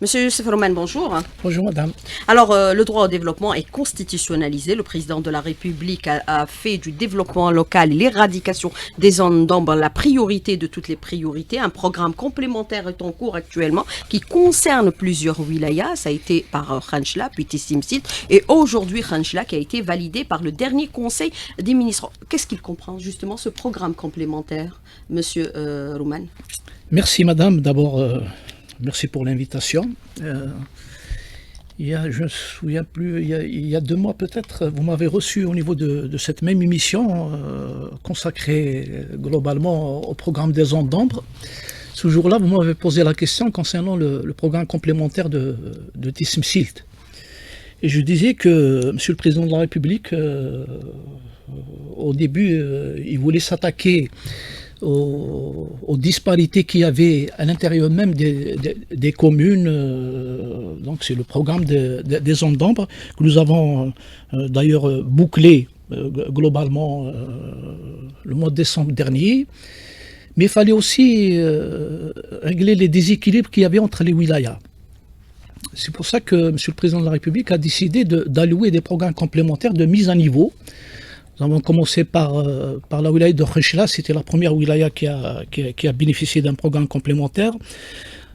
Monsieur Youssef Roman, bonjour. Bonjour madame. Alors, le droit au développement est constitutionnalisé. Le président de la République a fait du développement local et l'éradication des zones d'ombre la priorité de toutes les priorités. Un programme complémentaire est en cours actuellement qui concerne plusieurs wilayas. Ça a été par Khanchla, puis Tissimsit, et aujourd'hui Khanchla qui a été validé par le dernier conseil des ministres. Qu'est-ce qu'il comprend justement ce programme complémentaire, monsieur Roman? Merci madame. D'abord, merci pour l'invitation. Je ne me souviens plus, il y a 2 mois peut-être, vous m'avez reçu au niveau de cette même émission consacrée globalement au programme des zones d'ombre. Ce jour-là, vous m'avez posé la question concernant le programme complémentaire de Tissimsilt. Et je disais que Monsieur le Président de la République, au début, il voulait s'attaquer aux disparités qu'il y avait à l'intérieur même des communes. Donc c'est le programme des zones d'ombre que nous avons d'ailleurs bouclé globalement le mois de décembre dernier. Mais il fallait aussi régler les déséquilibres qu'il y avait entre les wilayas. C'est pour ça que M. le Président de la République a décidé d'allouer des programmes complémentaires de mise à niveau. Nous avons commencé par la wilaya de Khanchla, c'était la première wilaya qui a bénéficié d'un programme complémentaire.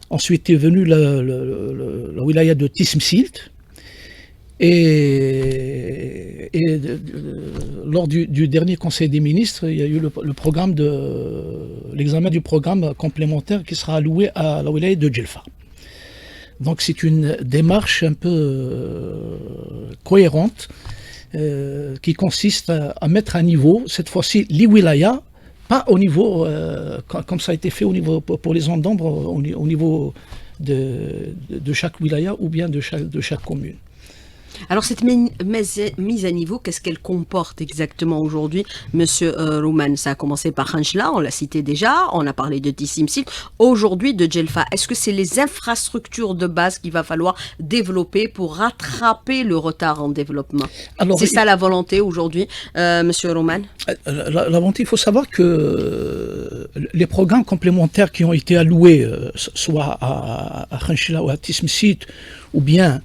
Ensuite est venue la wilaya de Tissimsilt. Et lors du dernier conseil des ministres, il y a eu l'examen du programme complémentaire qui sera alloué à la wilaya de Djelfa. Donc c'est une démarche un peu cohérente qui consiste à mettre à niveau, cette fois-ci, les wilayas, pas au niveau, comme ça a été fait au niveau, pour les zones d'ombre, au niveau de chaque wilaya ou bien de chaque commune. Alors cette mise à niveau, qu'est-ce qu'elle comporte exactement aujourd'hui, monsieur Rouman? Ça a commencé par Khanchla, on l'a cité déjà, on a parlé de Tissimsit, aujourd'hui de Djelfa. Est-ce que c'est les infrastructures de base qu'il va falloir développer pour rattraper le retard en développement? C'est ça la volonté aujourd'hui, monsieur Rouman? La volonté, il faut savoir que les programmes complémentaires qui ont été alloués, soit à Khanchla ou à Tissimsit, ou bien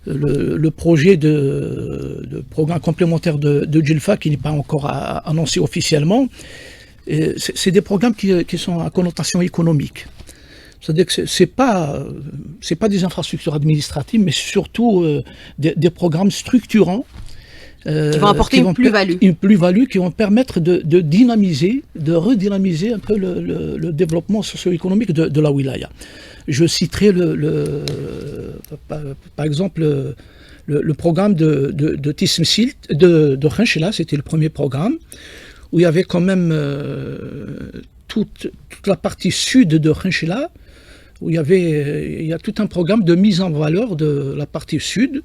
le projet de programme complémentaire de Djelfa qui n'est pas encore annoncé officiellement, c'est des programmes qui sont à connotation économique. C'est-à-dire que c'est pas des infrastructures administratives, mais surtout des programmes structurants qui vont apporter une plus-value. Une plus-value qui vont permettre de redynamiser un peu le développement socio-économique de la wilaya. Je citerai par exemple le programme de Tissimsilt, de Khanchla, c'était le premier programme, où il y avait quand même toute la partie sud de Khanchla, où il y a tout un programme de mise en valeur de la partie sud,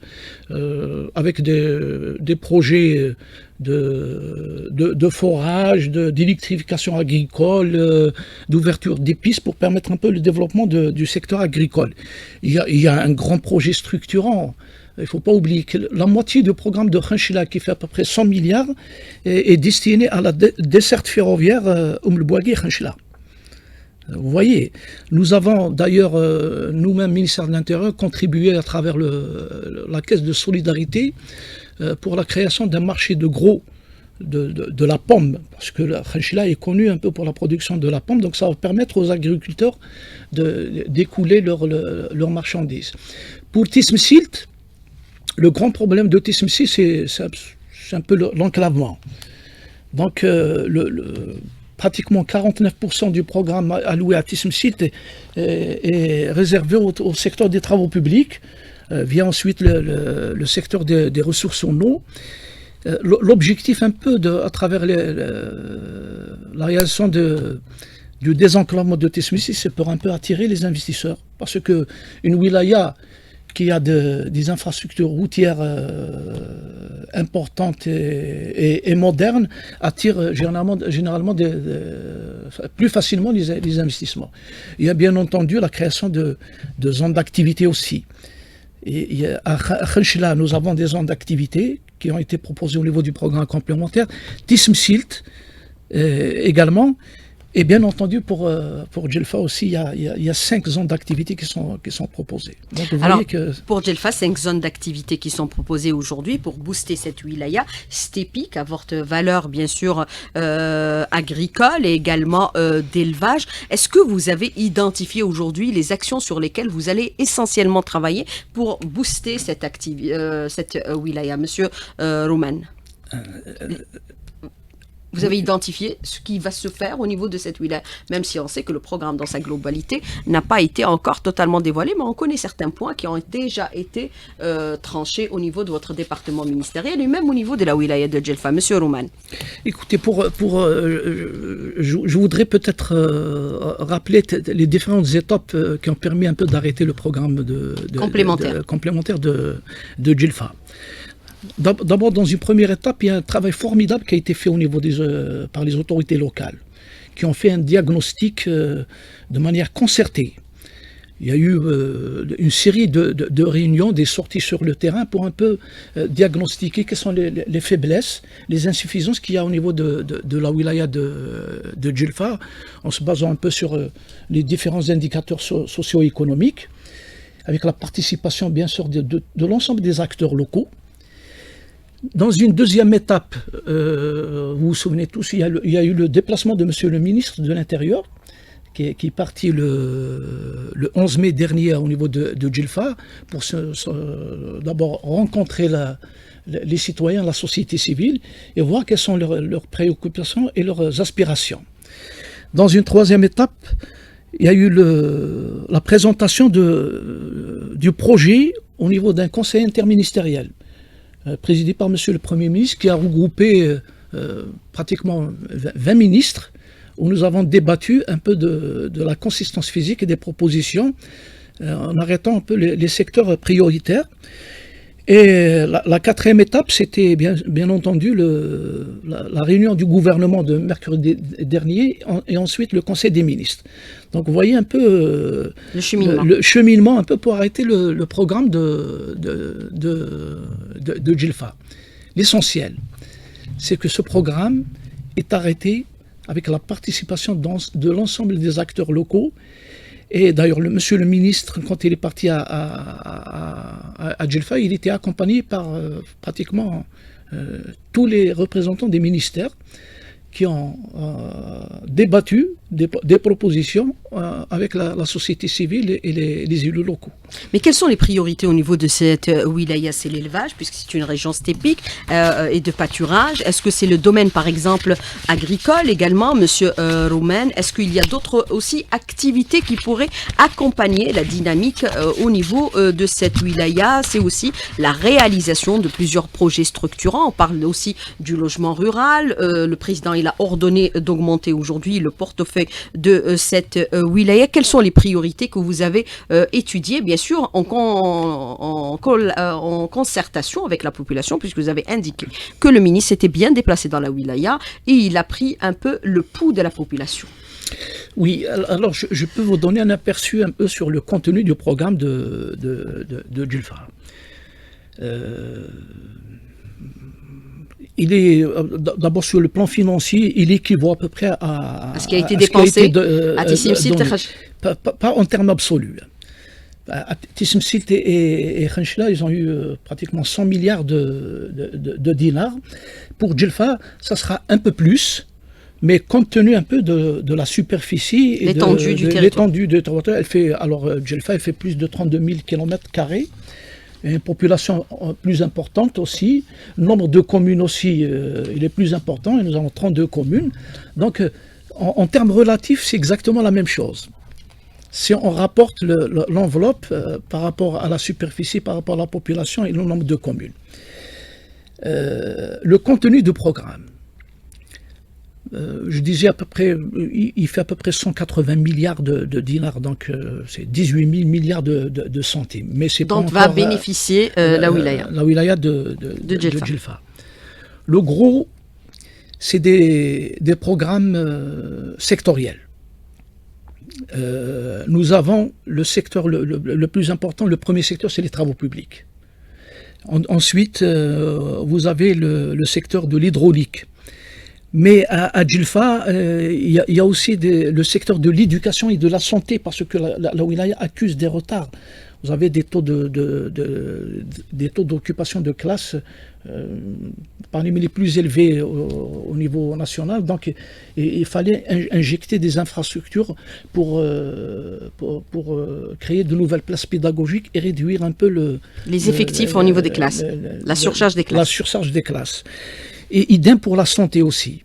avec des projets de forage, d'électrification agricole, d'ouverture des pistes pour permettre un peu le développement du secteur agricole. Il y a un grand projet structurant. Il ne faut pas oublier que la moitié du programme de Khanchla, qui fait à peu près 100 milliards, est destiné à la desserte ferroviaire Bouagui-Khanchla. Vous voyez, nous avons d'ailleurs, nous-mêmes, ministère de l'Intérieur, contribué à travers la caisse de solidarité pour la création d'un marché de gros de la pomme, parce que la Khanchla est connue un peu pour la production de la pomme, donc ça va permettre aux agriculteurs d'écouler leurs marchandises. Pour Tissimsilt, le grand problème de Tissimsilt, c'est un peu l'enclavement. Donc, pratiquement 49% du programme alloué à Tissimsilt est réservé au secteur des travaux publics. Vient ensuite le secteur des ressources en eau. L'objectif un peu à travers la réalisation du désenclavement de Tissimsilt, c'est pour un peu attirer les investisseurs. Parce qu'une wilaya qui a des infrastructures routières importantes et modernes attire généralement plus facilement les investissements. Il y a bien entendu la création de zones d'activité aussi. Et à Khanchla, nous avons des zones d'activité qui ont été proposées au niveau du programme complémentaire. Tissimsilt également. Et bien entendu, pour Djelfa aussi, il y a 5 zones d'activité qui sont proposées. Donc vous Alors, voyez que... pour Djelfa, 5 zones d'activité qui sont proposées aujourd'hui pour booster cette wilaya. Stepic apporte valeur, bien sûr, agricole et également d'élevage. Est-ce que vous avez identifié aujourd'hui les actions sur lesquelles vous allez essentiellement travailler pour booster cette wilaya, Monsieur Roumen? Vous avez identifié ce qui va se faire au niveau de cette wilaya, même si on sait que le programme dans sa globalité n'a pas été encore totalement dévoilé, mais on connaît certains points qui ont déjà été tranchés au niveau de votre département ministériel et même au niveau de la wilaya de Djelfa. Monsieur Roumen. Écoutez, je voudrais peut-être rappeler les différentes étapes qui ont permis un peu d'arrêter le programme complémentaire de Djelfa. D'abord, dans une première étape, il y a un travail formidable qui a été fait au niveau par les autorités locales, qui ont fait un diagnostic de manière concertée. Il y a eu une série de réunions, des sorties sur le terrain pour un peu diagnostiquer quelles sont les faiblesses, les insuffisances qu'il y a au niveau de la wilaya de Djelfa, en se basant un peu sur les différents indicateurs socio-économiques, avec la participation bien sûr de l'ensemble des acteurs locaux. Dans une deuxième étape, vous vous souvenez tous, il y a eu le déplacement de Monsieur le ministre de l'Intérieur, qui est parti le 11 mai dernier au niveau de Djelfa, pour d'abord rencontrer les citoyens, la société civile, et voir quelles sont leurs préoccupations et leurs aspirations. Dans une troisième étape, il y a eu la présentation du projet au niveau d'un conseil interministériel, présidé par Monsieur le Premier ministre, qui a regroupé pratiquement 20 ministres, où nous avons débattu un peu de la consistance physique et des propositions, en arrêtant un peu les secteurs prioritaires. Et la quatrième étape, c'était bien entendu la réunion du gouvernement de mercredi dernier, et ensuite le Conseil des ministres. Donc vous voyez un peu le cheminement un peu pour arrêter le programme de Djelfa. L'essentiel, c'est que ce programme est arrêté avec la participation de l'ensemble des acteurs locaux. Et d'ailleurs, monsieur le ministre, quand il est parti à Djelfa, il était accompagné par pratiquement tous les représentants des ministères qui ont débattu des propositions avec la société civile et les élus locaux. Mais quelles sont les priorités au niveau de cette wilaya? C'est l'élevage, puisque c'est une région stépique, et de pâturage. Est-ce que c'est le domaine, par exemple, agricole également, Monsieur Roumen? Est-ce qu'il y a d'autres aussi activités qui pourraient accompagner la dynamique au niveau de cette wilaya? C'est aussi la réalisation de plusieurs projets structurants. On parle aussi du logement rural. Le président, il a ordonné d'augmenter aujourd'hui le portefeuille de cette wilaya. Quelles sont les priorités que vous avez étudiées, bien sûr, en concertation avec la population, puisque vous avez indiqué que le ministre s'était bien déplacé dans la wilaya et il a pris un peu le pouls de la population. Oui, alors je peux vous donner un aperçu un peu sur le contenu du programme de Djelfa. Il est, d'abord sur le plan financier, il équivaut à peu près à ce qui a été dépensé à Tissim Silt. Pas en termes absolus. Tissim Silt et Khenchela, ils ont eu pratiquement 100 milliards de dinars. Pour Djelfa, ça sera un peu plus, mais compte tenu un peu de la superficie et l'étendue du territoire. Djelfa, elle fait plus de 32 000 km². Une population plus importante aussi, le nombre de communes aussi, il est plus important, et nous avons 32 communes. Donc, en termes relatifs, c'est exactement la même chose. Si on rapporte l'enveloppe par rapport à la superficie, par rapport à la population et le nombre de communes. Le contenu du programme, je disais à peu près, il fait à peu près 180 milliards de dinars, donc c'est 18 000 milliards de centimes. Mais c'est dont va bénéficier la wilaya. La wilaya de Djelfa. Le gros, c'est des programmes sectoriels. Nous avons le secteur le plus important, le premier secteur, c'est les travaux publics. Ensuite, vous avez le secteur de l'hydraulique. Mais à Djilfa, il y a aussi le secteur de l'éducation et de la santé, parce que la wilaya accuse des retards. Vous avez des taux des taux d'occupation de classe parmi les plus élevés au niveau national. Donc, il fallait injecter des infrastructures pour créer de nouvelles places pédagogiques et réduire un peu les effectifs au niveau des classes, la surcharge des classes. La surcharge des classes. Et idem pour la santé aussi.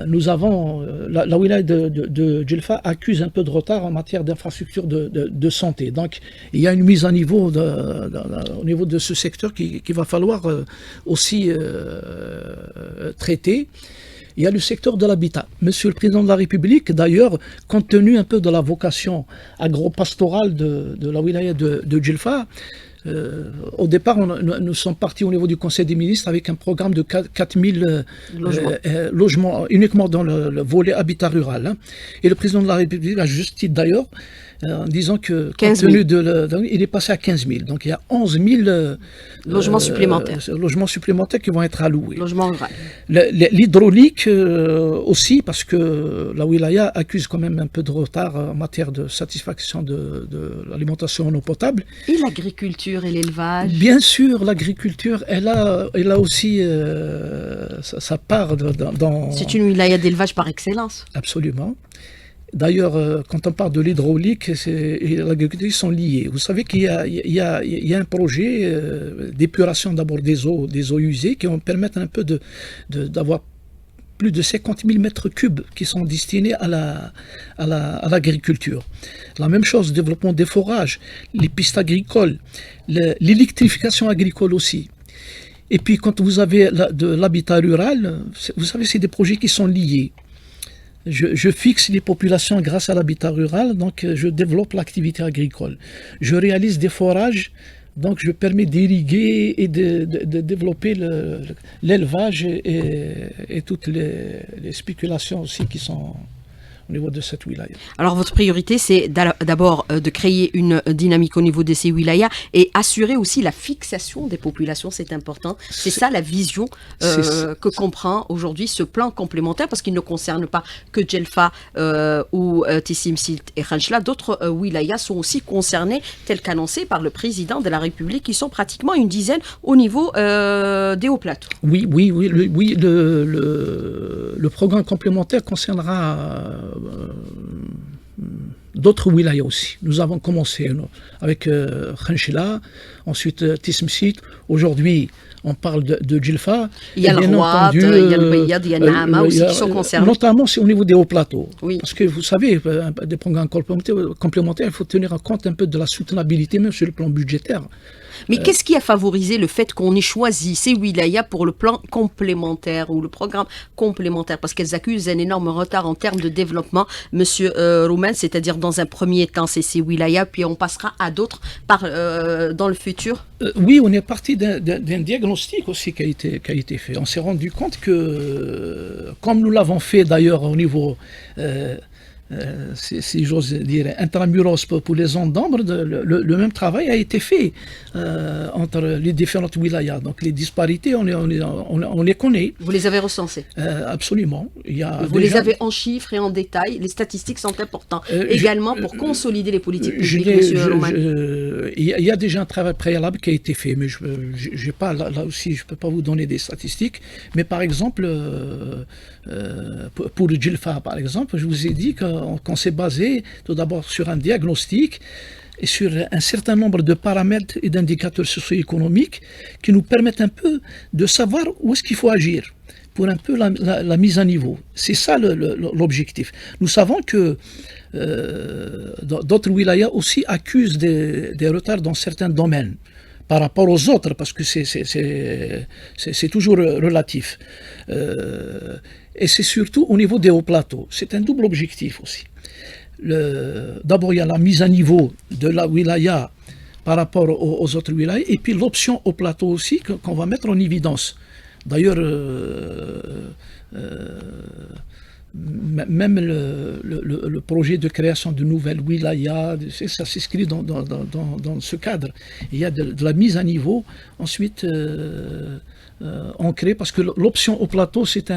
Nous avons, la wilaya de Djilfa accuse un peu de retard en matière d'infrastructures de santé. Donc, il y a une mise à niveau au niveau de ce secteur qu'il va falloir aussi traiter. Il y a le secteur de l'habitat. Monsieur le Président de la République, d'ailleurs, compte tenu un peu de la vocation agro-pastorale de la wilaya de Djilfa, au départ, nous sommes partis au niveau du Conseil des ministres avec un programme de 4000 logements uniquement dans le volet habitat rural. Hein. Et le président de la République a juste dit d'ailleurs, en disant que, compte tenu il est passé à 15 000. Donc il y a 11 000 logements supplémentaires qui vont être alloués. Logements ruraux. L'hydraulique aussi, parce que la wilaya accuse quand même un peu de retard en matière de satisfaction de l'alimentation en eau potable. Et l'agriculture et l'élevage? Bien sûr, l'agriculture, elle a aussi sa part dans... C'est une wilaya d'élevage par excellence. Absolument. D'ailleurs, quand on parle de l'hydraulique et l'agriculture, ils sont liés. Vous savez qu'il y a un projet d'épuration d'abord des eaux usées qui vont permettre un peu d'avoir plus de 50 000 mètres cubes qui sont destinés à l'agriculture. La même chose, développement des forages, les pistes agricoles, l'électrification agricole aussi. Et puis quand vous avez de l'habitat rural, vous savez, c'est des projets qui sont liés. Je fixe les populations grâce à l'habitat rural, donc je développe l'activité agricole. Je réalise des forages, donc je permets d'irriguer et de développer l'élevage et toutes les spéculations aussi qui sont au niveau de cette wilaya. Alors votre priorité, c'est d'abord de créer une dynamique au niveau de ces wilayas et assurer aussi la fixation des populations, c'est important. C'est ça la vision que comprend aujourd'hui ce plan complémentaire, parce qu'il ne concerne pas que Djelfa ou Tissim Silt et Khanchla. D'autres wilayas sont aussi concernés, tels qu'annoncés par le président de la République, qui sont pratiquement une dizaine au niveau des hauts plateaux. Oui, le programme complémentaire concernera d'autres wilayas aussi. Nous avons commencé avec Khanchla, ensuite Tissim Silt. Aujourd'hui, on parle de Djelfa. Il y a le Rouad, il y a le Bayad, il y a Naama aussi qui sont concernés. Notamment, c'est au niveau des hauts plateaux. Oui. Parce que vous savez, des programmes complémentaires, il faut tenir compte un peu de la soutenabilité, même sur le plan budgétaire. Mais qu'est-ce qui a favorisé le fait qu'on ait choisi ces wilayas pour le plan complémentaire ou le programme complémentaire? Parce qu'elles accusent un énorme retard en termes de développement, Monsieur Roumen, c'est-à-dire dans un premier temps, c'est ces wilayas, puis on passera à d'autres dans le futur. Oui, on est parti d'un diagnostic aussi qui a été fait. On s'est rendu compte que, comme nous l'avons fait d'ailleurs au niveau... si j'ose dire, intramuros pour les zones d'ombre, le même travail a été fait entre les différentes wilayas. Donc les disparités, on les connaît. Vous les avez recensées? Absolument. Vous les avez en chiffres et en détails. Les statistiques sont importantes. Également pour consolider les politiques publiques, Monsieur Roman. Il y a déjà un travail préalable qui a été fait, mais j'ai pas, là aussi, je ne peux pas vous donner des statistiques. Mais par exemple, pour le Djelfa, par exemple, je vous ai dit qu'on s'est basé tout d'abord sur un diagnostic et sur un certain nombre de paramètres et d'indicateurs socio-économiques qui nous permettent un peu de savoir où est-ce qu'il faut agir pour un peu la mise à niveau. C'est ça l'objectif. Nous savons que d'autres wilayas aussi accusent des retards dans certains domaines par rapport aux autres, parce que c'est toujours relatif. Et c'est surtout au niveau des hauts plateaux. C'est un double objectif aussi. D'abord, il y a la mise à niveau de la wilaya par rapport aux autres wilayas, et puis l'option au plateau aussi qu'on va mettre en évidence. D'ailleurs, même le projet de création de nouvelles wilayas, ça s'inscrit dans ce cadre. Il y a de la mise à niveau, ensuite ancrée, parce que l'option au plateau, c'est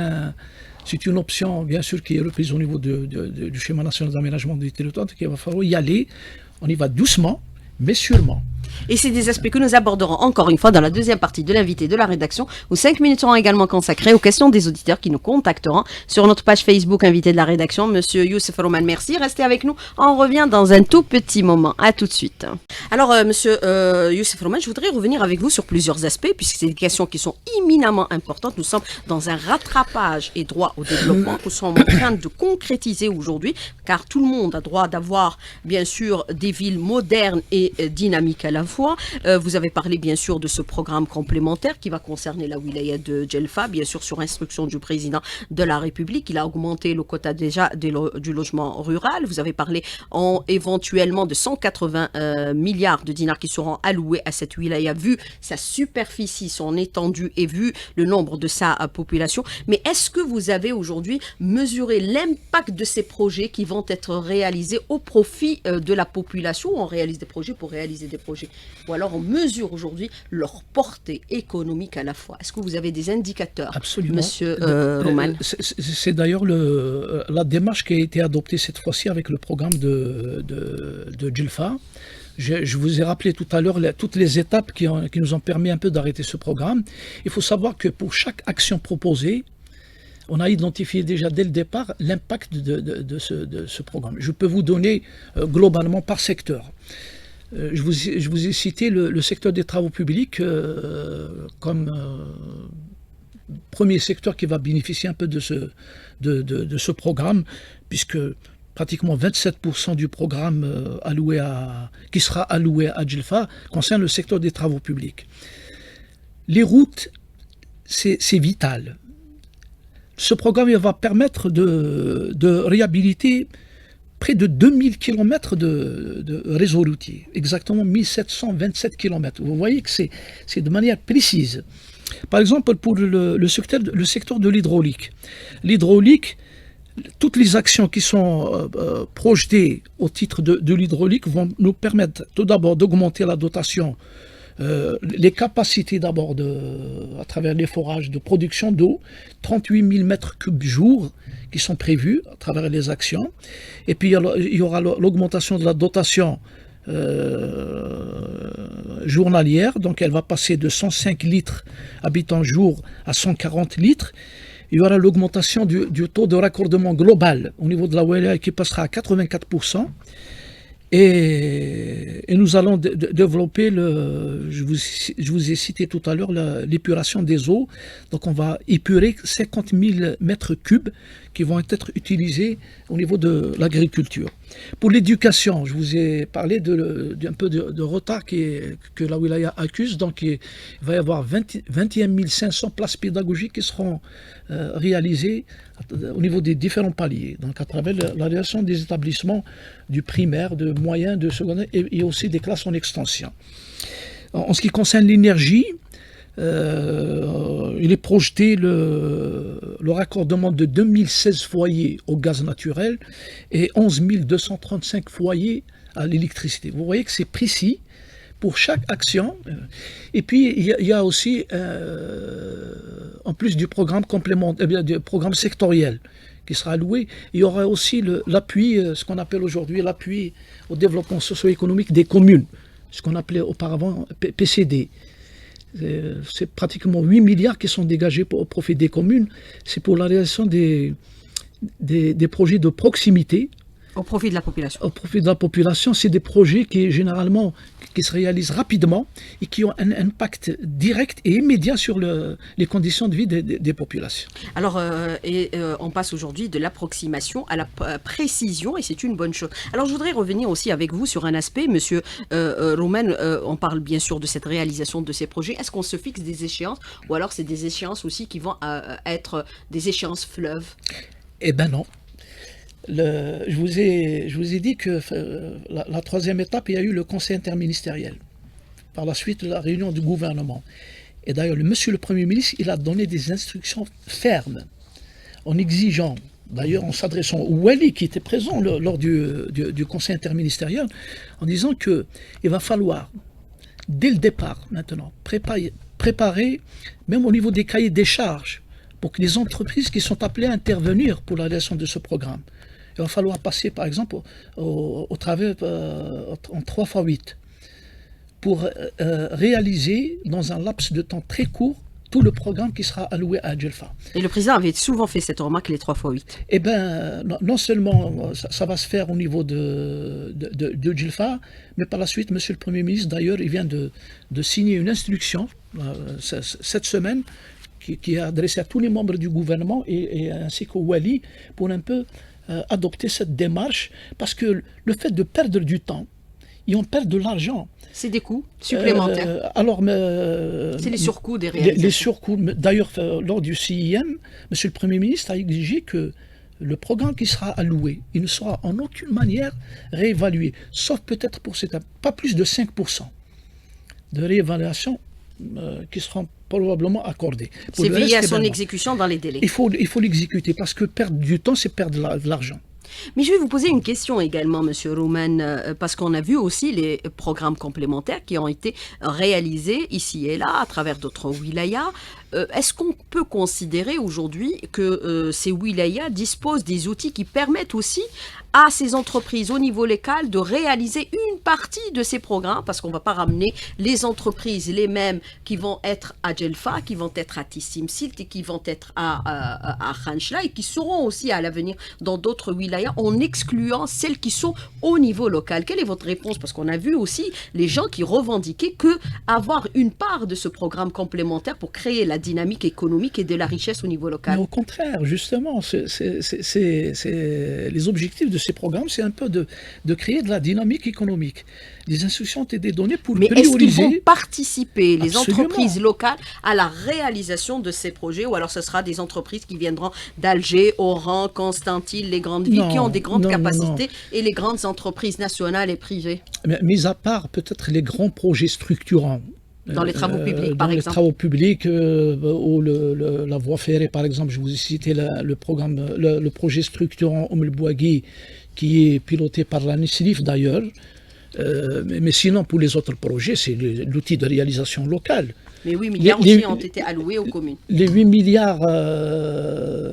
une option, bien sûr, qui est reprise au niveau du schéma national d'aménagement du territoire, qu'il va falloir y aller. On y va doucement, mais sûrement. Et c'est des aspects que nous aborderons encore une fois dans la deuxième partie de l'invité de la rédaction, où 5 minutes seront également consacrées aux questions des auditeurs qui nous contacteront sur notre page Facebook invité de la rédaction. Monsieur Youssef Roman, merci. Restez avec nous. On revient dans un tout petit moment. À tout de suite. Alors, monsieur Youssef Roman, je voudrais revenir avec vous sur plusieurs aspects, puisque c'est des questions qui sont éminemment importantes. Nous sommes dans un rattrapage et droit au développement que nous sommes en train de concrétiser aujourd'hui, car tout le monde a droit d'avoir, bien sûr, des villes modernes et dynamiques à la fois. Vous avez parlé bien sûr de ce programme complémentaire qui va concerner la wilaya de Djelfa, bien sûr sur instruction du président de la République. Il a augmenté le quota déjà du logement rural. Vous avez parlé éventuellement de 180 milliards de dinars qui seront alloués à cette wilaya vu sa superficie, son étendue et vu le nombre de sa population. Mais est-ce que vous avez aujourd'hui mesuré l'impact de ces projets qui vont être réalisés au profit de la population? On réalise des projets pour réaliser des projets, ou alors on mesure aujourd'hui leur portée économique à la fois. Est-ce que vous avez des indicateurs? Absolument. Monsieur Roman? C'est d'ailleurs la démarche qui a été adoptée cette fois-ci avec le programme de Djelfa. Je vous ai rappelé tout à l'heure toutes les étapes qui nous ont permis un peu d'arrêter ce programme. Il faut savoir que pour chaque action proposée, on a identifié déjà dès le départ l'impact de ce programme. Je peux vous donner globalement par secteur. Je vous ai cité le secteur des travaux publics comme premier secteur qui va bénéficier un peu de ce programme, puisque pratiquement 27% du programme qui sera alloué à Djelfa concerne le secteur des travaux publics. Les routes, c'est vital. Ce programme va permettre de réhabiliter près de 2000 km de réseau routier, exactement 1727 km. Vous voyez que c'est de manière précise. Par exemple, pour le secteur de l'hydraulique. L'hydraulique, toutes les actions qui sont projetées au titre de l'hydraulique vont nous permettre tout d'abord d'augmenter la dotation, les capacités d'abord à travers les forages de production d'eau, 38 000 mètres cubes jour qui sont prévus à travers les actions. Et puis il y aura l'augmentation de la dotation journalière, donc elle va passer de 105 litres habitants jour à 140 litres. Il y aura l'augmentation du taux de raccordement global au niveau de la wilaya qui passera à 84%. Et nous allons développer, je vous ai cité tout à l'heure, l'épuration des eaux. Donc on va épurer 50 000 mètres cubes qui vont être utilisés au niveau de l'agriculture. Pour l'éducation, je vous ai parlé d'un peu de retard que la wilaya accuse. Donc il va y avoir 21 500 places pédagogiques qui seront réalisées au niveau des différents paliers, donc à travers la réalisation des établissements du primaire, de moyen, de secondaire et aussi des classes en extension. En ce qui concerne l'énergie, il est projeté le raccordement de 2016 foyers au gaz naturel et 11 235 foyers à l'électricité. Vous voyez que c'est précis pour chaque action. Et puis il y a aussi, en plus du programme complémentaire, du programme sectoriel qui sera alloué, il y aura aussi l'appui, ce qu'on appelle aujourd'hui l'appui au développement socio-économique des communes, ce qu'on appelait auparavant PCD. C'est pratiquement 8 milliards qui sont dégagés au profit des communes. C'est pour la réalisation des projets de proximité. Au profit de la population. Au profit de la population, c'est des projets qui généralement qui se réalisent rapidement et qui ont un impact direct et immédiat sur les conditions de vie des populations. Alors, on passe aujourd'hui de l'approximation à la précision et c'est une bonne chose. Alors, je voudrais revenir aussi avec vous sur un aspect, Monsieur Roman, on parle bien sûr de cette réalisation de ces projets. Est-ce qu'on se fixe des échéances ou alors c'est des échéances aussi qui vont être des échéances fleuves? Eh bien non. Je vous ai dit que la troisième étape, il y a eu le conseil interministériel. Par la suite, la réunion du gouvernement. Et d'ailleurs, monsieur le Premier ministre, il a donné des instructions fermes en exigeant d'ailleurs en s'adressant au Wali qui était présent lors du conseil interministériel, en disant qu'il va falloir, dès le départ maintenant, préparer, même au niveau des cahiers des charges, pour que les entreprises qui sont appelées à intervenir pour la réalisation de ce programme, il va falloir passer par exemple au travers en 3x8 pour réaliser dans un laps de temps très court tout le programme qui sera alloué à Djelfa. Et le président avait souvent fait cette remarque, les 3x8. Eh bien, non seulement ça va se faire au niveau de Djelfa, mais par la suite, Monsieur le Premier ministre, d'ailleurs, il vient de signer une instruction cette semaine qui est adressée à tous les membres du gouvernement et ainsi qu'au Wali pour un peu adopter cette démarche, parce que le fait de perdre du temps, et on perd de l'argent. C'est des coûts supplémentaires. C'est les surcoûts des réalisations. Les surcoûts. D'ailleurs, lors du CIM, Monsieur le Premier ministre a exigé que le programme qui sera alloué, il ne sera en aucune manière réévalué, sauf peut-être pour cette pas plus de 5% de réévaluation qui seront probablement accordés. C'est veiller à son exécution dans les délais. Il faut l'exécuter, parce que perdre du temps, c'est perdre de l'argent. Mais je vais vous poser une question également, Monsieur Roumen, parce qu'on a vu aussi les programmes complémentaires qui ont été réalisés ici et là à travers d'autres wilayas. Est-ce qu'on peut considérer aujourd'hui que ces wilayas disposent des outils qui permettent aussi à ces entreprises au niveau local de réaliser une partie de ces programmes, parce qu'on ne va pas ramener les entreprises les mêmes qui vont être à Djelfa, qui vont être à Tissim Silt et qui vont être à Khanchla et qui seront aussi à l'avenir dans d'autres wilayas, en excluant celles qui sont au niveau local. Quelle est votre réponse? Parce qu'on a vu aussi les gens qui revendiquaient que avoir une part de ce programme complémentaire pour créer la dynamique économique et de la richesse au niveau local. Mais au contraire, justement, les objectifs de ces programmes, c'est un peu de créer de la dynamique économique. Les instructions ont été données pour prioriser. Mais est-ce qu'ils vont participer, les entreprises locales, à la réalisation de ces projets, ou alors ce sera des entreprises qui viendront d'Alger, Oran, Constantine, les grandes villes qui ont des grandes capacités, et les grandes entreprises nationales et privées? Mais, mis à part peut-être les grands projets structurants, dans les travaux publics, par exemple. Dans les travaux publics, ou la voie ferrée, par exemple, je vous ai cité le projet structurant Oum El Bouagui, qui est piloté par la Nisrif d'ailleurs. Mais sinon, pour les autres projets, c'est l'outil de réalisation locale. Mais 8 milliards aussi ont été alloués aux communes. Les 8 milliards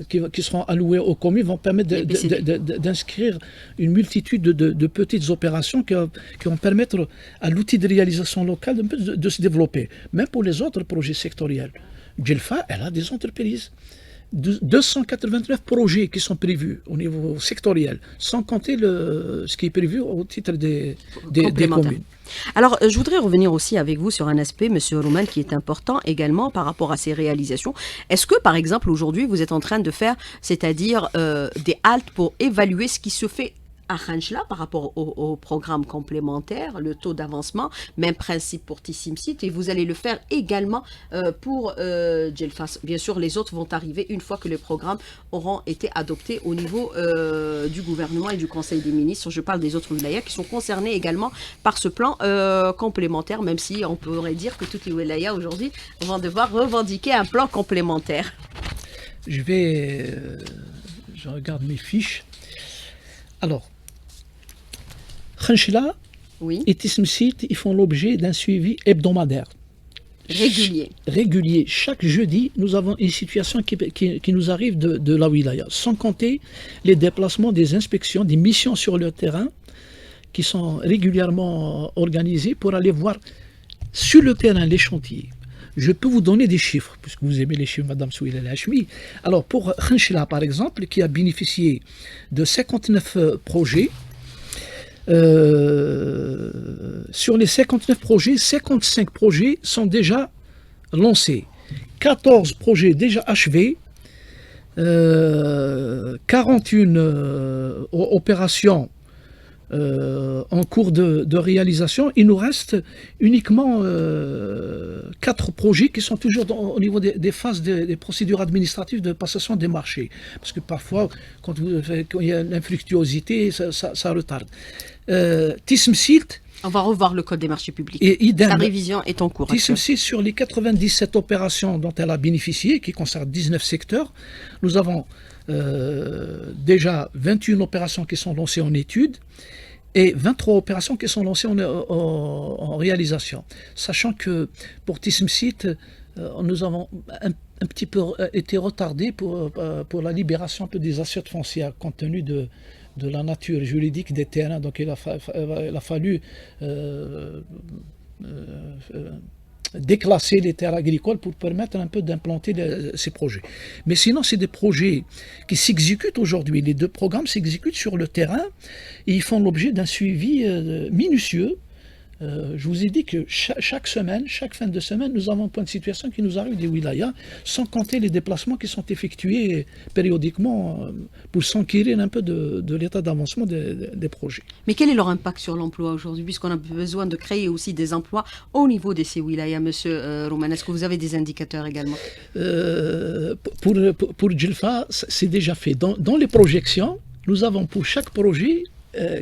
qui seront alloués aux communes vont permettre d'inscrire une multitude de petites opérations qui vont permettre à l'outil de réalisation locale de se développer. Même pour les autres projets sectoriels. Djelfa, elle a des entreprises. 289 projets qui sont prévus au niveau sectoriel, sans compter ce qui est prévu au titre des communes. Alors, je voudrais revenir aussi avec vous sur un aspect, Monsieur Roumen, qui est important également par rapport à ces réalisations. Est-ce que, par exemple, aujourd'hui, vous êtes en train de faire, c'est-à-dire des haltes pour évaluer ce qui se fait à Khanchla par rapport au programme complémentaire, le taux d'avancement, même principe pour Tissim Silt, et vous allez le faire également pour Djelfa. Bien sûr, les autres vont arriver une fois que les programmes auront été adoptés au niveau du gouvernement et du Conseil des ministres. Je parle des autres wilayas qui sont concernés également par ce plan complémentaire, même si on pourrait dire que toutes les wilayas aujourd'hui vont devoir revendiquer un plan complémentaire. Je regarde mes fiches. Alors, Khanchla et Tissim Silt, ils font l'objet d'un suivi hebdomadaire. Régulier. Chaque jeudi, nous avons une situation qui nous arrive de la wilaya, sans compter les déplacements des inspections, des missions sur le terrain, qui sont régulièrement organisées pour aller voir sur le terrain les chantiers. Je peux vous donner des chiffres, puisque vous aimez les chiffres, Madame Souila El Hachmi. Alors, pour Khanchla, par exemple, qui a bénéficié de 59 projets, sur les 59 projets, 55 projets sont déjà lancés, 14 projets déjà achevés, 41 opérations en cours de réalisation. Il nous reste uniquement 4 projets qui sont toujours au niveau des phases des procédures administratives de passation des marchés. Parce que parfois, quand il y a l'infructuosité, ça retarde. Tissim Silt, On va revoir le code des marchés publics. Et idem, sa révision est en cours. TSMC, sur les 97 opérations dont elle a bénéficié, qui concernent 19 secteurs, nous avons déjà 21 opérations qui sont lancées en études et 23 opérations qui sont lancées en réalisation. Sachant que pour TSMC, nous avons un petit peu été retardés pour la libération un peu des assiettes foncières, compte tenu de la nature juridique des terrains. Donc il a fallu déclasser les terres agricoles pour permettre un peu d'implanter ces projets. Mais sinon, c'est des projets qui s'exécutent aujourd'hui. Les 2 programmes s'exécutent sur le terrain et ils font l'objet d'un suivi minutieux. Je vous ai dit que chaque semaine, chaque fin de semaine, nous avons un point de situation qui nous arrive des wilayas, sans compter les déplacements qui sont effectués périodiquement pour s'enquérir un peu de l'état d'avancement des projets. Mais quel est leur impact sur l'emploi aujourd'hui, puisqu'on a besoin de créer aussi des emplois au niveau de ces wilayas, Monsieur Rouman? Est-ce que vous avez des indicateurs également? Pour Djelfa, c'est déjà fait. Dans les projections, nous avons pour chaque projet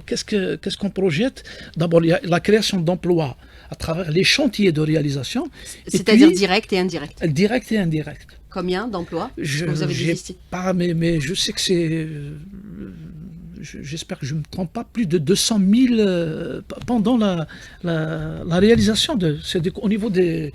qu'est-ce qu'on projette? D'abord, il y a la création d'emplois à travers les chantiers de réalisation. C'est-à-dire direct et indirect. Direct et indirect. Combien d'emplois? Vous avez pas, mais je sais que c'est... J'espère que je ne me trompe pas, plus de 200 000 pendant la réalisation, au niveau des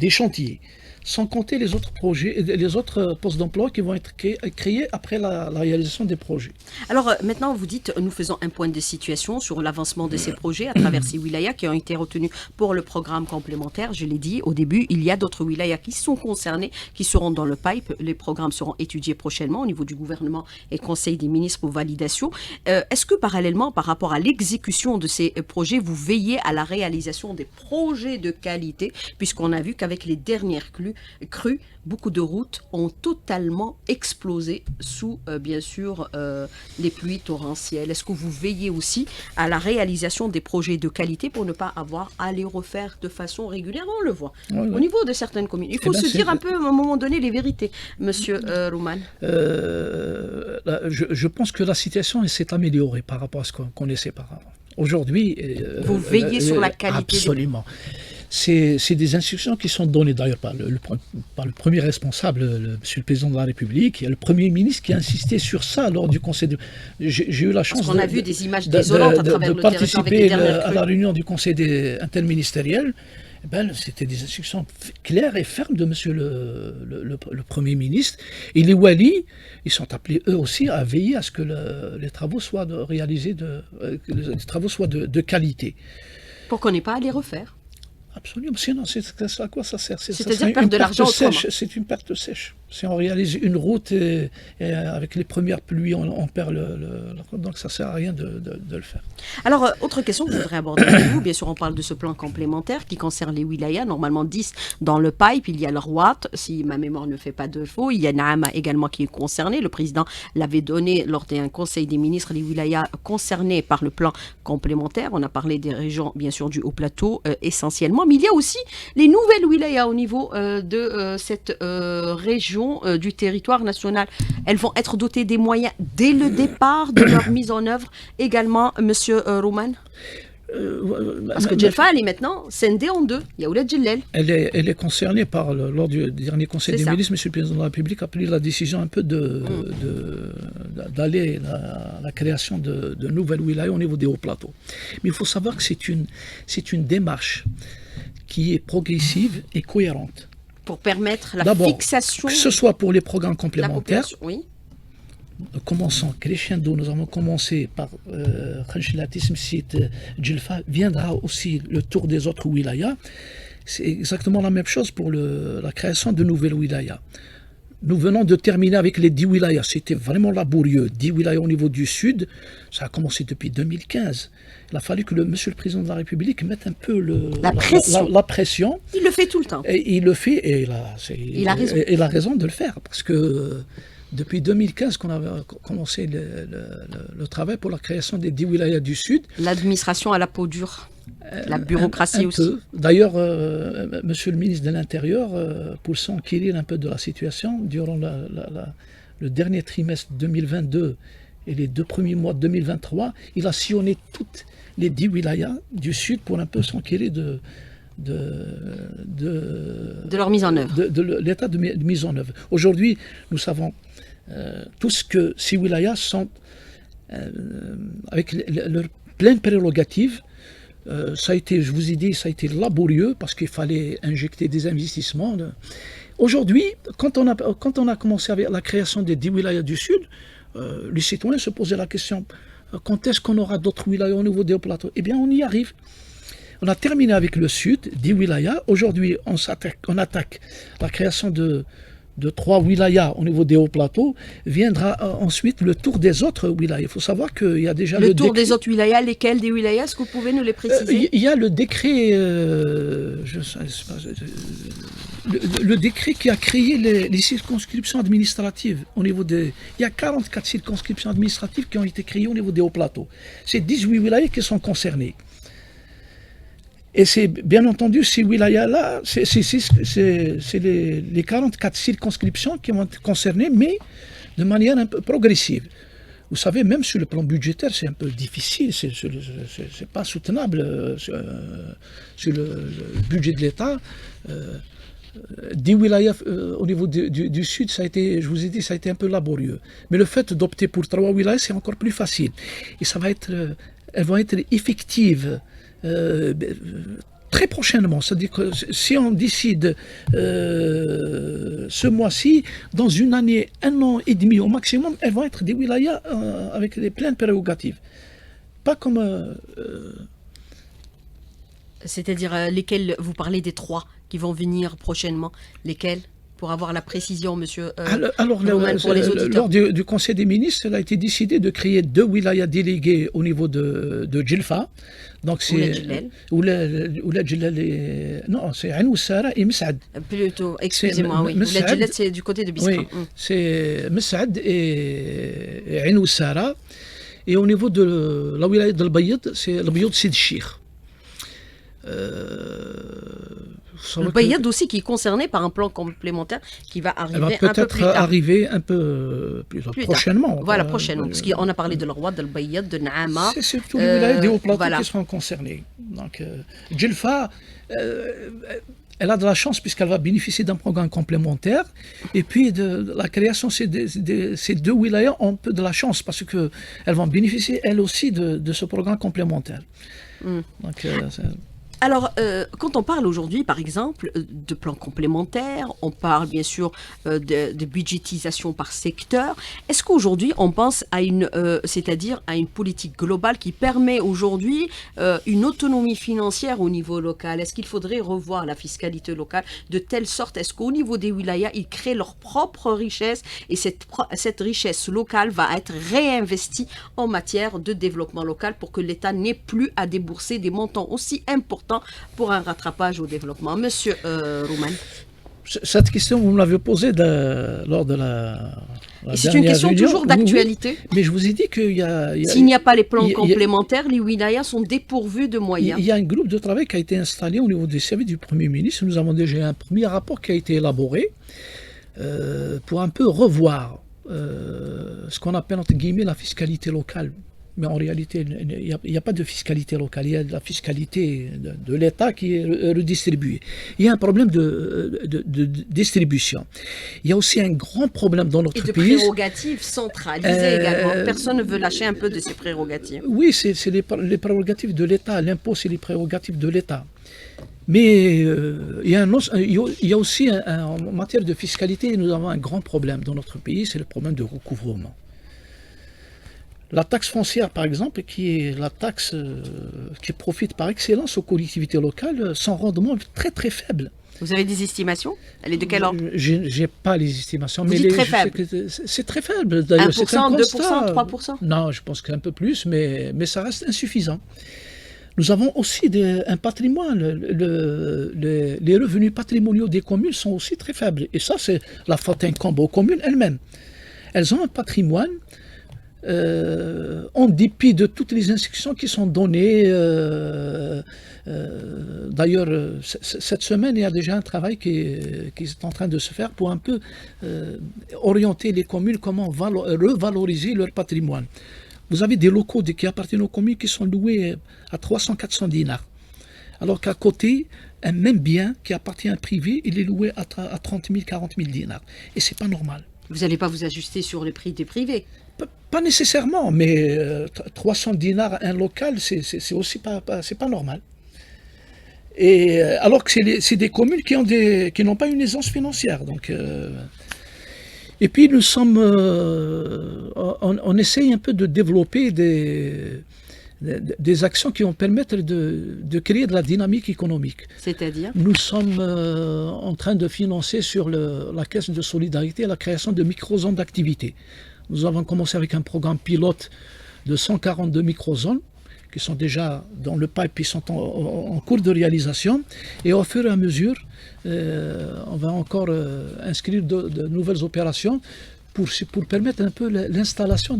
chantiers. Sans compter les autres projets, les autres postes d'emploi qui vont être créés après la réalisation des projets. Alors maintenant, vous dites, nous faisons un point de situation sur l'avancement de ces projets à travers ces wilayas qui ont été retenus pour le programme complémentaire. Je l'ai dit au début, il y a d'autres wilayas qui sont concernés, qui seront dans le pipe. Les programmes seront étudiés prochainement au niveau du gouvernement et Conseil des ministres pour validation. Est-ce que parallèlement, par rapport à l'exécution de ces projets, vous veillez à la réalisation des projets de qualité, puisqu'on a vu qu'avec les dernières crues, beaucoup de routes ont totalement explosé sous, bien sûr, les pluies torrentielles. Est-ce que vous veillez aussi à la réalisation des projets de qualité pour ne pas avoir à les refaire de façon régulière? On le voit au niveau de certaines communes. Il faut se dire un peu, à un moment donné, les vérités, Monsieur Rouman. Je pense que la situation s'est améliorée par rapport à ce qu'on connaissait auparavant. Aujourd'hui... vous veillez sur la qualité. Absolument. C'est des instructions qui sont données d'ailleurs par le premier responsable, Monsieur le Président de la République. Il y a le Premier ministre qui a insisté sur ça lors du Conseil de... J'ai eu la chance a vu des images désolantes à travers de participer à la réunion du Conseil interministériel. C'était des instructions claires et fermes de Monsieur le Premier ministre. Et les walis, ils sont appelés eux aussi à veiller à ce que les travaux soient réalisés, les travaux soient de qualité. Pour qu'on n'ait pas à les refaire. Absolument, sinon, à quoi ça sert? C'est-à-dire perdre de l'argent autrement. C'est une perte sèche. Si on réalise une route et avec les premières pluies, on perd donc ça ne sert à rien de le faire. Alors, autre question que je voudrais aborder avec vous, bien sûr, on parle de ce plan complémentaire qui concerne les wilayas, normalement 10 dans le pipe. Il y a le Rouat, si ma mémoire ne fait pas de faux. Il y a Naama également qui est concerné. Le président l'avait donné lors d'un conseil des ministres, les wilayas concernés par le plan complémentaire. On a parlé des régions, bien sûr, du Haut-Plateau essentiellement. Mais il y a aussi les nouvelles wilayas au niveau de cette région du territoire national. Elles vont être dotées des moyens dès le départ de leur mise en œuvre également, Monsieur Rouman? Parce que Djelfa, elle est maintenant scindée en deux. Il y a Ouled Djellel. Elle est concernée lors du dernier Conseil des ministres. Monsieur le Président de la République a pris la décision un peu d'aller à la création de nouvelles wilayas au niveau des hauts plateaux. Mais il faut savoir que c'est une démarche qui est progressive et cohérente. Pour permettre la fixation... que ce soit pour les programmes complémentaires, oui. Commençons crescendo, nous avons commencé par Khanchila, Tismsit, Djelfa, viendra aussi le tour des autres wilayas. C'est exactement la même chose pour la création de nouvelles wilayas. Nous venons de terminer avec les 10 wilayas, c'était vraiment laborieux. 10 wilayas au niveau du sud, ça a commencé depuis 2015. Il a fallu que Monsieur le Président de la République mette un peu la pression. Il le fait tout le temps. Et il le fait, et il a raison de le faire, parce que depuis 2015 qu'on a commencé le travail pour la création des 10 wilayas du sud. L'administration à la peau dure, la bureaucratie aussi. D'ailleurs, Monsieur le ministre de l'Intérieur, pour s'enquérir un peu de la situation, durant le dernier trimestre 2022 et les 2 premiers mois de 2023, il a sillonné toutes les 10 wilayas du sud pour un peu s'enquérir de leur mise en œuvre. De l'état de mise en œuvre. Aujourd'hui, nous savons tous que ces wilayas sont avec leur pleine prérogative. Ça a été, je vous ai dit, ça a été laborieux parce qu'il fallait injecter des investissements. Aujourd'hui, quand on a commencé avec la création des 10 wilayas du Sud, les citoyens se posaient la question, quand est-ce qu'on aura d'autres wilayas au niveau des hauts plateaux? Eh bien, on y arrive. On a terminé avec le Sud, 10 wilayas. Aujourd'hui, on attaque la création de 3 wilayas au niveau des hauts plateaux. Viendra ensuite le tour des autres wilayas. Il faut savoir qu'il y a déjà le tour des autres wilayas. Lesquels des wilayas? Est-ce que vous pouvez nous les préciser? Il y a le décret, le décret qui a créé les circonscriptions administratives au niveau des... Il y a 44 circonscriptions administratives qui ont été créées au niveau des hauts plateaux. C'est 18 wilayas qui sont concernés. Et c'est bien entendu ces wilayas-là, c'est les 44 circonscriptions qui vont être concernées, mais de manière un peu progressive. Vous savez, même sur le plan budgétaire, c'est un peu difficile, c'est pas soutenable sur le budget de l'État. 10 wilayas au niveau du Sud, ça a été, je vous ai dit, ça a été un peu laborieux. Mais le fait d'opter pour 3 wilayas, c'est encore plus facile. Et ça va être, elles vont être effectives très prochainement. C'est-à-dire que si on décide ce mois-ci, dans une année, 1 an et demi au maximum, elles vont être des wilayas avec des pleines prérogatives. Pas comme... C'est-à-dire lesquels, vous parlez des 3 qui vont venir prochainement, lesquels? Pour avoir la précision, monsieur pour les auditeurs. Lors du Conseil des ministres, il a été décidé de créer 2 wilayas délégués au niveau de Djelfa. Donc c'est Ouled Djellal. Non, c'est Ain Oussara et Mes'ad. Plutôt, excusez-moi, oui. Ouled Djellal, c'est du côté de Biskra. Oui, c'est Mes'ad et Ain Oussara. Et au niveau de la wilaya de l'Bayad, c'est l'Bayad Sid Cheikh. Le Bayad aussi qui est concerné par un plan complémentaire qui va arriver un peu plus tard. Elle va peut-être arriver un peu plus prochainement. Voilà, prochainement. Parce qu'on a parlé de l'Arwad, de Bayad, de Naama. C'est surtout les wilayas des hauts plateaux qui seront concernés. Donc, Djelfa, elle a de la chance puisqu'elle va bénéficier d'un programme complémentaire. Et puis, de la création, ces 2 wilayas ont un peu de la chance parce qu'elles vont bénéficier, elles aussi, de ce programme complémentaire. Donc, alors, quand on parle aujourd'hui, par exemple, de plans complémentaires, on parle bien sûr de budgétisation par secteur. Est-ce qu'aujourd'hui, on pense à c'est-à-dire à une politique globale qui permet aujourd'hui une autonomie financière au niveau local? Est-ce qu'il faudrait revoir la fiscalité locale de telle sorte, est-ce qu'au niveau des wilayas, ils créent leur propre richesse et cette richesse locale va être réinvestie en matière de développement local pour que l'État n'ait plus à débourser des montants aussi importants pour un rattrapage au développement? Monsieur Rouman. Cette question, vous me l'avez posée lors de la et c'est une question réunion, toujours d'actualité. Oui, mais je vous ai dit qu'il y a... S'il n'y a pas les plans complémentaires, les wilayas sont dépourvus de moyens. Il y a un groupe de travail qui a été installé au niveau des services du Premier ministre. Nous avons déjà un premier rapport qui a été élaboré pour un peu revoir ce qu'on appelle entre guillemets la fiscalité locale. Mais en réalité, il n'y a pas de fiscalité locale, il y a de la fiscalité de l'État qui est redistribuée. Il y a un problème de distribution. Il y a aussi un grand problème dans notre pays. Et de prérogatives centralisées également. Personne ne veut lâcher un peu de ses prérogatives. Oui, c'est les prérogatives de l'État. L'impôt, c'est les prérogatives de l'État. Mais il y a aussi, en matière de fiscalité, nous avons un grand problème dans notre pays, c'est le problème de recouvrement. La taxe foncière, par exemple, qui est la taxe qui profite par excellence aux collectivités locales, son rendement est très très faible. Vous avez des estimations? Elle est de quel ordre? Je n'ai pas les estimations. Vous dites très faible. C'est très faible. 1%, 2%, 3%? Non, je pense qu'un peu plus, mais ça reste insuffisant. Nous avons aussi un patrimoine. Les revenus patrimoniaux des communes sont aussi très faibles. Et ça, c'est la faute incombe aux communes elles-mêmes. Elles ont un patrimoine en dépit de toutes les instructions qui sont données D'ailleurs, cette semaine, il y a déjà un travail qui est en train de se faire pour un peu orienter les communes, comment revaloriser leur patrimoine. Vous avez des locaux qui appartiennent aux communes qui sont loués à 300-400 dinars. Alors qu'à côté, un même bien qui appartient à un privé, il est loué à 30 000, 40 000 dinars. Et c'est pas normal. Vous n'allez pas vous ajuster sur les prix des privés? Pas nécessairement, mais 300 dinars un local, c'est aussi c'est pas normal. Et alors que c'est des communes qui n'ont pas une aisance financière. Donc, et puis nous sommes, on essaye un peu de développer des actions qui vont permettre de créer de la dynamique économique. C'est-à-dire? Nous sommes en train de financer sur la caisse de solidarité la création de micro-zones d'activité. Nous avons commencé avec un programme pilote de 142 micro-zones qui sont déjà dans le pipe, qui sont en cours de réalisation. Et au fur et à mesure, on va encore inscrire de nouvelles opérations pour permettre un peu l'installation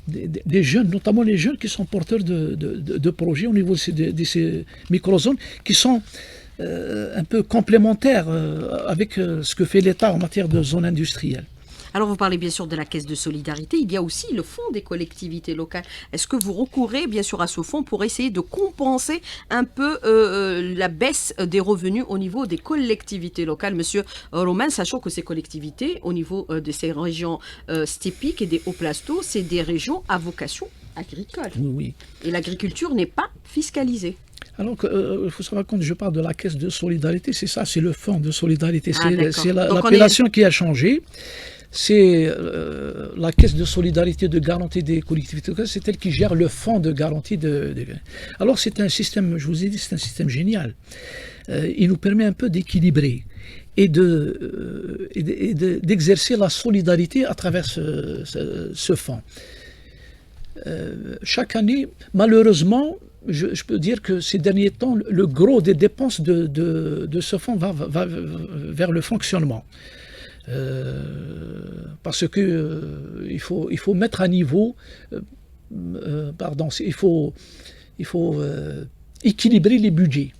des jeunes, notamment les jeunes qui sont porteurs de projets au niveau de ces micro-zones qui sont un peu complémentaires avec ce que fait l'État en matière de zones industrielles. Alors, vous parlez bien sûr de la caisse de solidarité. Il y a aussi le fonds des collectivités locales. Est-ce que vous recourez bien sûr à ce fonds pour essayer de compenser un peu la baisse des revenus au niveau des collectivités locales, Monsieur Romain, sachant que ces collectivités, au niveau de ces régions stépiques et des hauts plateaux, c'est des régions à vocation agricole. Oui. Et l'agriculture n'est pas fiscalisée. Alors, il faut savoir, quand je parle de la caisse de solidarité, c'est ça, c'est le fonds de solidarité. Ah, c'est l'appellation qui a changé. C'est la caisse de solidarité de garantie des collectivités locales, c'est elle qui gère le fonds de garantie Alors c'est un système, je vous ai dit, c'est un système génial. Il nous permet un peu d'équilibrer et d'exercer la solidarité à travers ce fonds. Chaque année, malheureusement, je peux dire que ces derniers temps, le gros des dépenses de ce fonds va vers le fonctionnement. Parce que il faut mettre à niveau, il faut équilibrer les budgets.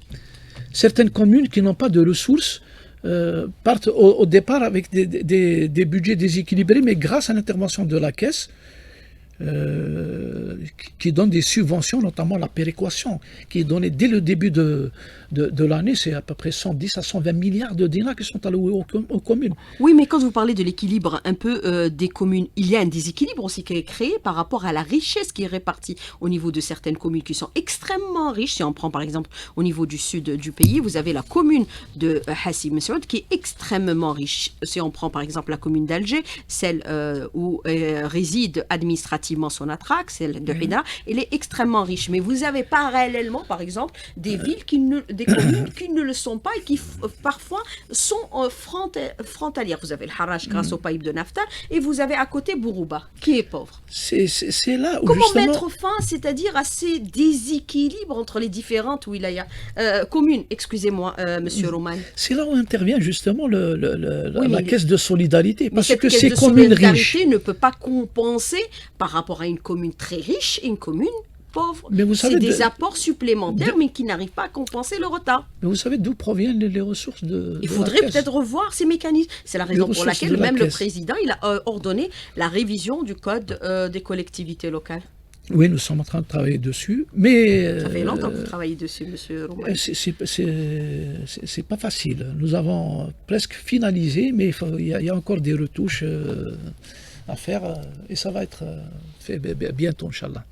Certaines communes qui n'ont pas de ressources partent au départ avec des budgets déséquilibrés, mais grâce à l'intervention de la caisse, qui donne des subventions, notamment la péréquation, qui est donnée dès le début de l'année, c'est à peu près 110 à 120 milliards de dinars qui sont alloués aux communes. Oui, mais quand vous parlez de l'équilibre un peu des communes, il y a un déséquilibre aussi qui est créé par rapport à la richesse qui est répartie au niveau de certaines communes qui sont extrêmement riches. Si on prend par exemple au niveau du sud du pays, vous avez la commune de Hassi Messaoud qui est extrêmement riche. Si on prend par exemple la commune d'Alger, celle où réside administrativement Sonatrach, celle de Hida, elle est extrêmement riche. Mais vous avez parallèlement, par exemple, des villes des communes qui ne le sont pas et qui parfois sont frontalières. Vous avez le Harrach grâce au pipe de Nafta et vous avez à côté Bourouba, qui est pauvre. C'est là où comment justement... mettre fin, c'est-à-dire à ces déséquilibres entre les différentes wilayas communes, excusez-moi, Monsieur Roman. C'est là où intervient justement la caisse de solidarité, parce que ces communes communes riches ne peut pas compenser par rapport à une commune très riche et une commune pauvre. C'est des apports supplémentaires, mais qui n'arrivent pas à compenser le retard. Mais vous savez d'où proviennent les ressources de Il faudrait peut-être revoir ces mécanismes. C'est la raison pour laquelle même le président il a ordonné la révision du code des collectivités locales. Oui, nous sommes en train de travailler dessus, mais... Ça fait longtemps que vous travaillez dessus, Monsieur Romain. C'est pas facile. Nous avons presque finalisé, mais il y a encore des retouches à faire, et ça va être fait bientôt, Inch'Allah.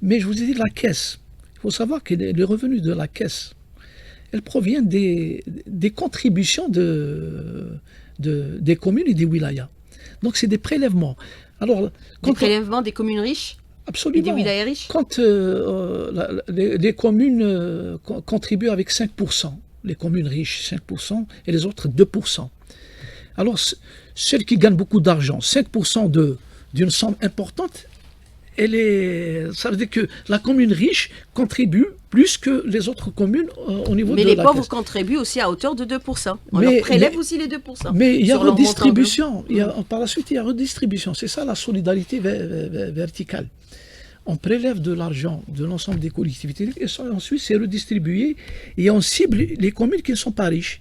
Mais je vous ai dit, la caisse, il faut savoir que les revenus de la caisse, elles proviennent des contributions des communes et des wilayas. Donc c'est des prélèvements. Alors, des prélèvements des communes riches? Absolument. Et des wilayas riches? Quand les communes contribuent avec 5%, les communes riches 5% et les autres 2%. Alors celles qui gagnent beaucoup d'argent, 5% d'une somme importante, ça veut dire que la commune riche contribue plus que les autres communes au niveau de la caisse. Mais les pauvres contribuent aussi à hauteur de 2%. On leur prélève aussi les 2%. Mais il y a redistribution. Par la suite, il y a redistribution. C'est ça la solidarité verticale. on prélève de l'argent de l'ensemble des collectivités et ensuite c'est redistribué et on cible les communes qui ne sont pas riches.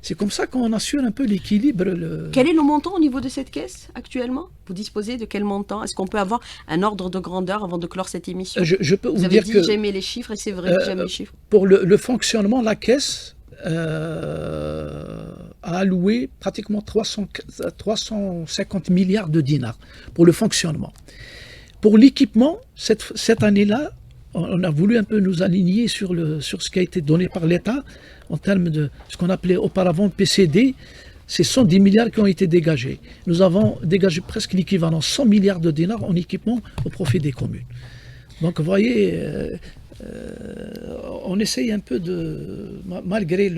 C'est comme ça qu'on assure un peu l'équilibre. Quel est le montant au niveau de cette caisse actuellement? Vous disposez de quel montant? Est-ce qu'on peut avoir un ordre de grandeur avant de clore cette émission? Je peux vous vous avez dire dit que j'aimais les chiffres et c'est vrai que j'aime les chiffres. pour le fonctionnement, la caisse a alloué pratiquement 350 milliards de dinars pour le fonctionnement. Pour l'équipement, cette année-là, on a voulu un peu nous aligner sur ce qui a été donné par l'État en termes de ce qu'on appelait auparavant PCD. C'est 110 milliards qui ont été dégagés. Nous avons dégagé presque l'équivalent 100 milliards de dinars en équipement au profit des communes. Donc vous voyez, on essaye un peu malgré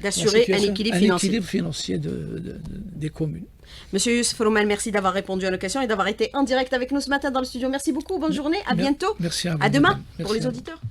d'assurer un équilibre financier des communes. Monsieur Youssef Roumel, merci d'avoir répondu à nos questions et d'avoir été en direct avec nous ce matin dans le studio. Merci beaucoup, bonne journée, à bientôt. Merci à vous. À demain pour les auditeurs.